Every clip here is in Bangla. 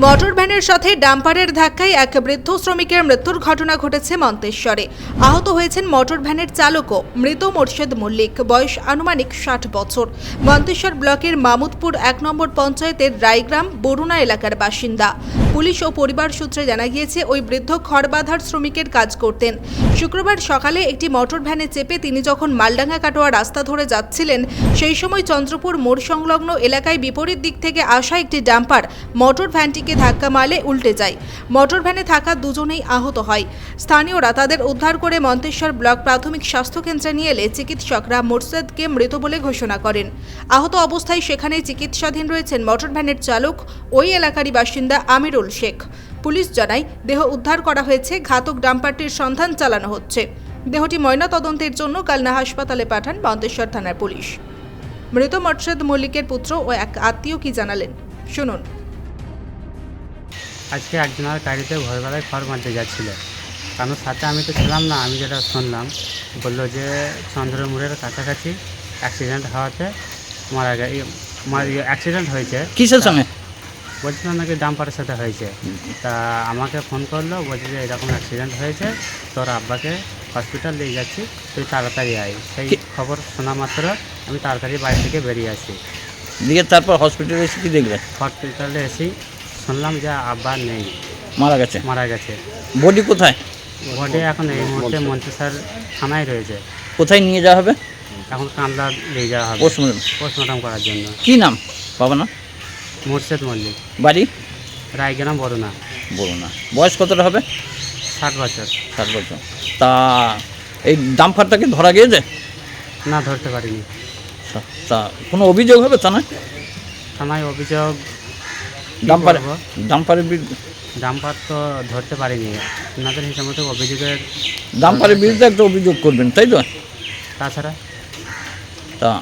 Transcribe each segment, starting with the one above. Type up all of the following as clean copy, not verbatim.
মোটর ভ্যানের সাথে ডাম্পারের ধাক্কায় এক বৃদ্ধ শ্রমিকের মৃত্যুর ঘটনা ঘটেছে মন্তেশ্বরে। আহত হয়েছেন মোটর ভ্যানের চালকও। মৃত মোর্শেদ মল্লিক, বয়স আনুমানিক 60 বছর, মন্তেশ্বর ব্লকের মামুদপুর 1 নম্বর পঞ্চায়েতের রায়গ্রাম বরুণা এলাকার বাসিন্দা। পুলিশ ও পরিবার সূত্রে জানা গিয়েছে, ওই বৃদ্ধ খড়বাঁধার শ্রমিকের কাজ করতেন। শুক্রবার সকালে একটি মোটর ভ্যানে চেপে তিনি যখন মালডাঙ্গা কাটোয়া রাস্তা ধরে যাচ্ছিলেন, সেই সময় চন্দ্রপুর মোড় সংলগ্ন এলাকায় বিপরীত দিক থেকে আসা একটি ডাম্পার মোটর ভ্যানটিকে ধাক্কা মারলে উল্টে যায়। মোটর ভ্যানে থাকা দুজনেই আহত হয়। স্থানীয়রা তাদের উদ্ধার করে মন্তেশ্বর ব্লক প্রাথমিক স্বাস্থ্য কেন্দ্রে নিয়ে এলে চিকিৎসকরা মোর্শেদকে মৃত বলে ঘোষণা করেন। আহত অবস্থায় সেখানেই চিকিৎসাধীন রয়েছেন মোটর ভ্যানের চালক, ওই এলাকারই বাসিন্দা আমিরুল শেখ। পুলিশ জানায়, দেহ উদ্ধার করা হয়েছে, ঘাতক ডাম্পারটির সন্ধান চালানো হচ্ছে। দেহটি ময়নাতদন্তের জন্য কালনা হাসপাতালে পাঠান মন্তেশ্বর থানার পুলিশ। মৃত মোর্শেদ মল্লিকের পুত্র ও এক আত্মীয় কি জানালেন, শুনুন। আজকে একজনের গাড়িতে ভোরবেলায় খড় মারতে যাচ্ছিল, কারণ সাথে আমি তো ছিলাম না। আমি যেটা শুনলাম, বললো যে চন্দ্রমুড়ের কাছাকাছি অ্যাক্সিডেন্ট হওয়াতে অ্যাক্সিডেন্ট হয়েছে। কিসের সঙ্গে? বলছিলাম নাকি ডাম্পারের সাথে হয়েছে। তা আমাকে ফোন করলো, বলছে যে এরকম অ্যাক্সিডেন্ট হয়েছে, তোর আব্বাকে হসপিটাল নিয়ে যাচ্ছি, তুই তাড়াতাড়ি আয়। সেই খবর শোনা মাত্র আমি তাড়াতাড়ি বাড়ি থেকে বেরিয়ে আসি। দিয়ে তারপর হসপিটালে এসে কি দেখলেন? হসপিটালে এসেই শুনলাম যে আব্বা নেই, মারা গেছে। গেছে। বডি কোথায়? বডি এখন এই মুহূর্তে মন্তেশ্বর থানায় রয়েছে। কোথায় নিয়ে যাওয়া হবে? এখন কামলা নিয়ে যাওয়া হবে পোস্টমর্টম করার জন্য। কি নাম বাবা? না, মোর্শেদ মল্লিক, বাড়ি রায়গ্রাম বরুণা। বরুণা। বয়স কতটা হবে? 60 বছর। 60 বছর। তা এই ডাম্পারটাকে ধরা গিয়েছে? না, ধরতে পারিনি। তা কোনো অভিযোগ হবে থানায়? থানায় অভিযোগ ডাম্পারের বিরুদ্ধে? ডাম্পার তো ধরতে পারিনি, ওনাদের হিসাব মতো অভিযোগের ডাম্পারের বিরুদ্ধে একটা অভিযোগ করবেন, তাই তো? তাছাড়া তা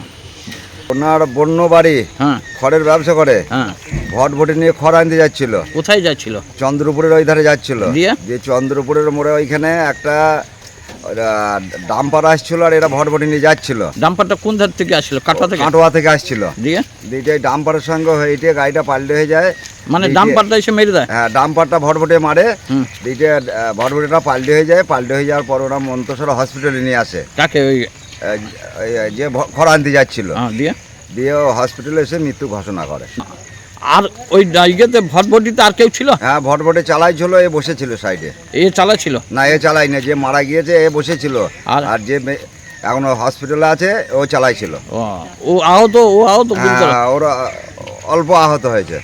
ওনার বন্য বাড়ি, হ্যাঁ খড়ের ব্যবসা করে, হ্যাঁ। ভটভটি নিয়ে খড় আনতে যাচ্ছিল, কোথায় যাচ্ছিল? চন্দ্রপুরের ওই ধারে যাচ্ছিল। দিয়ে চন্দ্রপুরের মোড়ে ওইখানে একটা ডাম্পার আসছিল, আর এরা ভটভটি নিয়ে যাচ্ছিল। ডাম্পারটা কোন ধার থেকে আসছিল? কাটোয়া থেকে আসছিল। দিয়ে এই ডাম্পারের সঙ্গে হেঁটে গাড়িটা পাল্টে হয়ে যায়। মানে ডাম্পারটা এসে মেরে দেয়? হ্যাঁ, ডাম্পারটা ভটভটে মারে। হুম। ভটভটিটা পাল্টে হয়ে যায়। পাল্টে হয়ে যাওয়ার পর ওরা মন্তেশ্বর হসপিটালে নিয়ে আসে। কাকে? ওই যে খড় আনতে যাচ্ছিল। দিয়ে হসপিটালে এসে মৃত্যু ঘোষণা করে। আর ওই ইয়েতে ভটভটিতে আর কেউ ছিল? হ্যাঁ, ভটভটে চালাইছিল, এ বসেছিল সাইডে। এ চালাচ্ছিল না, এ চালাই না, যে মারা গিয়েছে এ বসেছিল, আর যে এখন হসপিটালে আছে ও চালাইছিল। ও আহত? ওরা অল্প আহত হয়েছে।